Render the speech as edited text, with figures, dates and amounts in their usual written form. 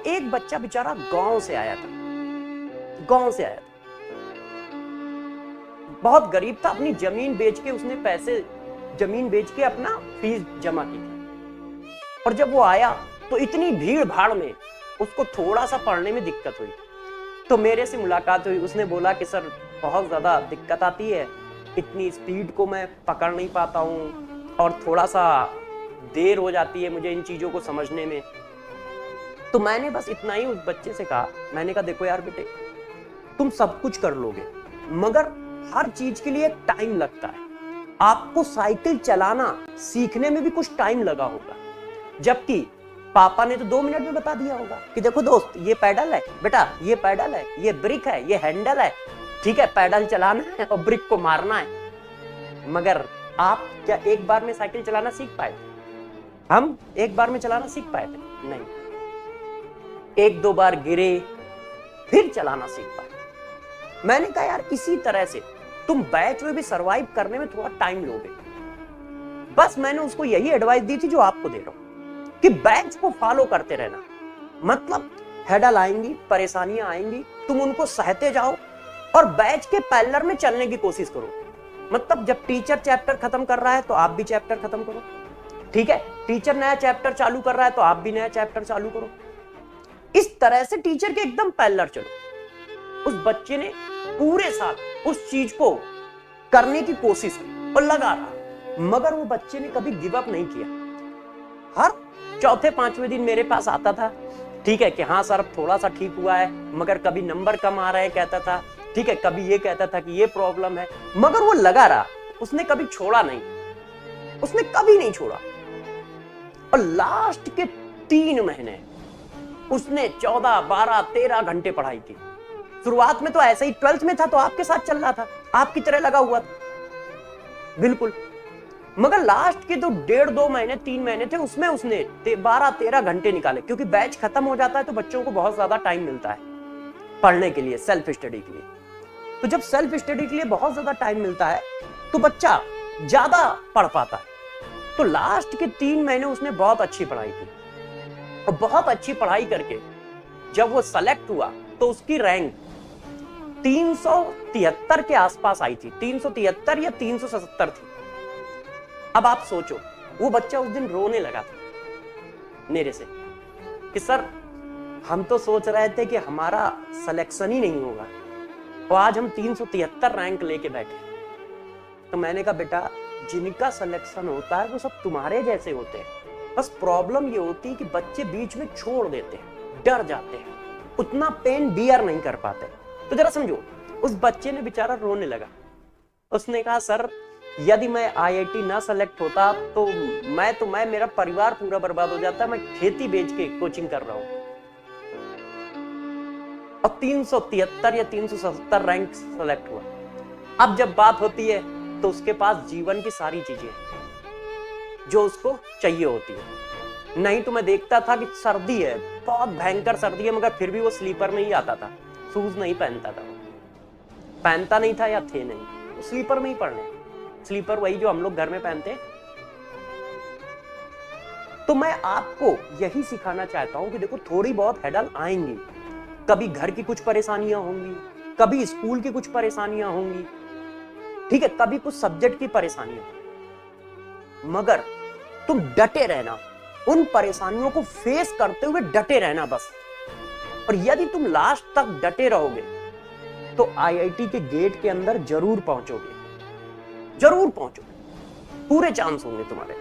एक बच्चा बेचारा गांव से आया था, गांव से आया था, बहुत गरीब था, अपनी जमीन बेच के उसने पैसे जमीन बेच के अपना फीस जमा की थी। और जब वो आया तो इतनी भीड़ भाड़ में उसको थोड़ा सा पढ़ने में दिक्कत हुई। तो मेरे से मुलाकात हुई, उसने बोला कि सर बहुत ज्यादा दिक्कत आती है, इतनी स्पीड को मैं पकड़ नहीं पाता हूँ और थोड़ा सा देर हो जाती है मुझे इन चीजों को समझने में। तो मैंने बस इतना ही उस बच्चे से कहा, मैंने कहा देखो यार बेटे, तुम सब कुछ कर लोगे मगर हर चीज के लिए एक टाइम लगता है। आपको साइकिल चलाना सीखने में भी कुछ टाइम लगा होगा, जबकि पापा ने तो 2 मिनट में बता दिया होगा कि देखो दोस्त, ये पैडल है बेटा, ये पैडल है, ये ब्रिक है, ये हैंडल है, ठीक है, पैडल चलाना है और ब्रिक को मारना है। मगर आप क्या एक बार में साइकिल चलाना सीख पाए थे? हम एक बार में चलाना सीख पाए थे? नहीं, 1-2 बार गिरे फिर चलाना सीख पाए। मैंने कहा यार इसी तरह से तुम बैच में भी सरवाइव करने में थोड़ा टाइम लोगे। बस मैंने उसको यही एडवाइस दी थी जो आपको दे रहा हूं कि बैच को फॉलो करते रहना। मतलब हेडल आएंगी, परेशानियां आएंगी, तुम उनको सहते जाओ और बैच के पैरेलल में चलने की कोशिश करो। मतलब जब टीचर चैप्टर खत्म कर रहा है तो आप भी चैप्टर खत्म करो, ठीक है, टीचर नया चैप्टर चालू कर रहा है तो आप भी नया चैप्टर चालू करो। इस तरह से टीचर के एकदम पैरेलल चलो। उस बच्चे ने पूरे साल उस चीज को करने की कोशिश की और लगा रहा, मगर वो बच्चे ने कभी गिव अप नहीं किया। हर चौथे 5वें दिन मेरे पास आता था, ठीक है कि हाँ सर थोड़ा सा ठीक हुआ है, मगर कभी नंबर कम आ रहे हैं कहता था, ठीक है, कभी ये कहता था कि ये प्रॉब्लम है, मगर वो लगा रहा, उसने कभी छोड़ा नहीं, उसने कभी नहीं छोड़ा। और लास्ट के 3 महीने उसने 14, 12, 13 घंटे पढ़ाई की। शुरुआत में तो ऐसे ही 12th में था तो आपके साथ चल रहा था, आपकी तरह लगा हुआ था बिल्कुल, मगर लास्ट के तो 1.5-2 महीने 3 महीने थे, उसमें उसने 12-13 घंटे निकाले। क्योंकि बैच खत्म हो जाता है तो बच्चों को बहुत ज्यादा टाइम मिलता है पढ़ने के लिए, सेल्फ स्टडी के लिए। तो जब सेल्फ स्टडी के लिए बहुत ज्यादा टाइम मिलता है तो बच्चा ज्यादा पढ़ पाता है। तो लास्ट के 3 महीने उसने बहुत अच्छी पढ़ाई की और बहुत अच्छी पढ़ाई करके जब वो सेलेक्ट हुआ तो उसकी रैंक 373 के आसपास आई थी, 373 या 377 थी। अब आप सोचो, वो बच्चा उस दिन रोने लगा था मेरे से कि सर हम तो सोच रहे थे कि हमारा सिलेक्शन ही नहीं होगा और आज हम 373 रैंक लेके बैठे। तो मैंने कहा बेटा, जिनका सिलेक्शन होता है वो सब तुम्हारे जैसे होते हैं, बस प्रॉब्लम ये होती है कि बच्चे बीच में छोड़ देते हैं, डर जाते हैं, उतना पेन बियर नहीं कर पाते। तो जरा समझो, उस बच्चे ने बेचारा रोने लगा। उसने कहा सर यदि मैं आईआईटी ना सेलेक्ट होता तो मैं मेरा परिवार पूरा बर्बाद हो जाता, मैं खेती बेच के कोचिंग कर रहा हूं। और 373 या 377 रैंक सेलेक्ट हुआ। अब जब बात होती है तो उसके पास जीवन की सारी चीजें जो उसको चाहिए होती है। नहीं तो मैं देखता था कि सर्दी है, बहुत भयंकर सर्दी है, मगर फिर भी वो स्लीपर में ही आता था, शूज नहीं पहनता था, पहनता नहीं था या थे नहीं, वो स्लीपर में ही पढ़ने, स्लीपर वही जो हम लोग घर में पहनते हैं। तो मैं आपको यही सिखाना चाहता हूं कि देखो थोड़ी बहुत हेडल आएंगी, कभी घर की कुछ परेशानियां होंगी, कभी स्कूल की कुछ परेशानियां होंगी, ठीक है, कभी कुछ सब्जेक्ट की परेशानियां, मगर तुम डटे रहना, उन परेशानियों को फेस करते हुए डटे रहना बस। और यदि तुम लास्ट तक डटे रहोगे तो आईआईटी के गेट के अंदर जरूर पहुंचोगे, जरूर पहुंचोगे, पूरे चांस होंगे तुम्हारे।